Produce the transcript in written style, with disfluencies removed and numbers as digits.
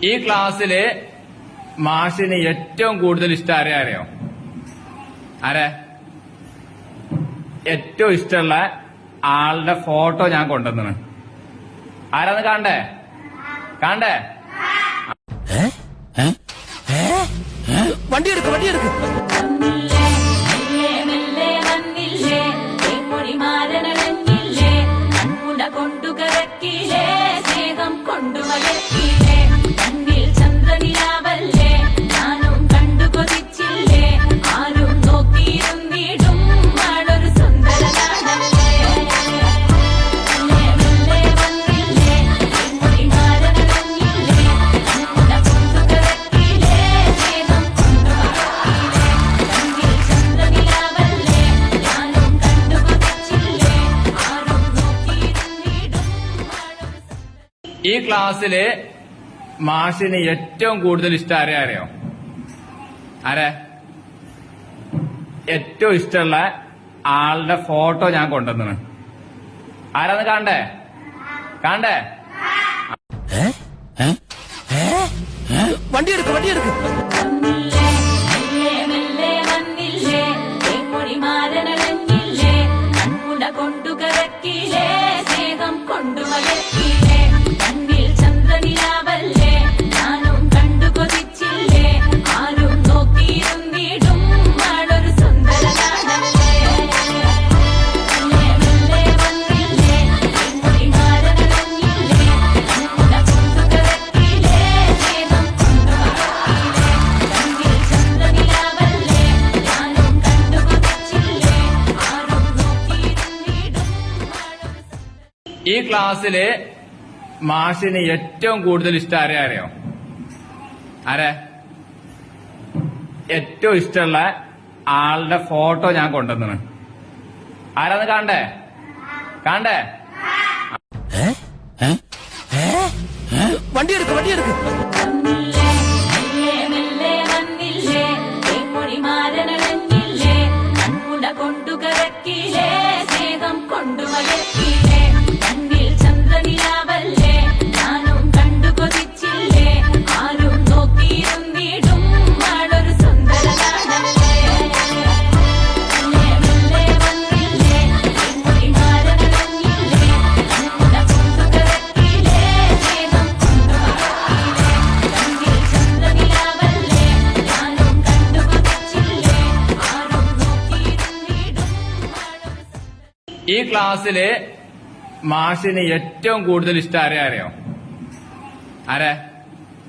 ഈ ക്ലാസ്സില് മാഷിന് ഏറ്റവും കൂടുതൽ ഇഷ്ടം ആരെ അറിയോ? ആരെ? ഏറ്റവും ഇഷ്ടമുള്ള ആളുടെ ഫോട്ടോ ഞാൻ കൊണ്ടുവന്നു. ആരാന്ന് കാണണ്ടേ? കാണണ്ടേ? വണ്ടി എടുക്ക്, വണ്ടി എടുക്ക്. കൊണ്ടുകറക്കിലേ സ്നേഹം കൊണ്ടുവലക്കിലേ കണ്ണിൽ ചന്ദ്രനിലാവല്ലേ ഞാനും കണ്ടു കൊതിച്ചില്ലേ ആരും നോക്കിയിരുന്നിടും ആളൊരു സുന്ദര നാടല്ലേ മെല്ലെ വന്നില്ലേ മൊഴിമാരനടഞ്ഞില്ലേ കൊണ്ടുകറക്കിലേ സ്നേഹം കൊണ്ടുവലക്കിലേ കണ്ണിൽ ചന്ദ്രനിലാവല്ലേ ഞാനും കണ്ടു കൊതിച്ചില്ലേ ആരും നോക്കിയിരുന്നിടും ഈ ക്ലാസ്സില് മാഷിന് ഏറ്റവും കൂടുതൽ ഇഷ്ടം ആരെ അറിയോ? ആരെ? ഏറ്റവും ഇഷ്ടമുള്ള ആളുടെ ഫോട്ടോ ഞാൻ കൊണ്ടുവന്നു. ആരാന്ന് കാണണ്ടേ? കാണണ്ടേ? വണ്ടി എടുക്ക്, വണ്ടി എടുക്ക്. മെല്ലെ വന്നില്ലേ മൊഴിമാരനടഞ്ഞില്ലേ കൺമുട കൊണ്ടുകറക്കിലേ സ്നേഹം കൊണ്ടുവലക്കിലേ കണ്ണിൽ ചന്ദ്രനിലാവല്ലേ ഞാനും കണ്ടു കൊതിച്ചില്ലേ ആരും നോക്കിയിരുന്നിടും ആളൊരു സുന്ദര നാടല്ലേ മെല്ലെ വന്നില്ലേ മൊഴിമാരനടഞ്ഞില്ലേ കൺമുട കൊണ്ടുകറക്കിലേ സ്നേഹം കൊണ്ടുവലക്കിലേ കണ്ണിൽ ചന്ദ്രനിലാവല്ലേ ഞാനും കണ്ടു കൊതിച്ചില്ലേ ആരും നോക്കിയിരുന്നിടും ഈ ക്ലാസ്സില് മാഷിന് ഏറ്റവും കൂടുതൽ ഇഷ്ടം ആരെ അറിയോ? ആരെ? ഏറ്റവും ഇഷ്ടമുള്ള ആളുടെ ഫോട്ടോ ഞാൻ കൊണ്ടുവന്നു. ആരാന്ന് കാണണ്ടേ? കാണണ്ടേ? വണ്ടി എടുക്ക്, വണ്ടി എടുക്ക്. മെല്ലെ വന്നില്ലേ മൊഴിമാരനടഞ്ഞില്ലേ കൺമുട കൊണ്ടുകറക്കിലേ സ്നേഹം കൊണ്ടുവലക്കിലേ കണ്ണിൽ ചന്ദ്രനിലാവല്ലേ ഞാനും കണ്ടു കൊതിച്ചില്ലേ ആരും നോക്കിയിരുന്നിടും ആളൊരു സുന്ദര നാടല്ലേ മെല്ലെ വന്നില്ലേ മൊഴിമാരനടഞ്ഞില്ലേ കൺമുട കൊണ്ടുകറക്കിലേ സ്നേഹം കൊണ്ടുവലക്കിലേ കണ്ണിൽ ചന്ദ്രനിലാവല്ലേ ഞാനും കണ്ടു കൊതിച്ചില്ലേ ആരും നോക്കിയിരുന്നിടും ഈ ക്ലാസ്സില് മാഷിന് ഏറ്റവും കൂടുതൽ ഇഷ്ടം ആരെ അറിയോ? ആരെ?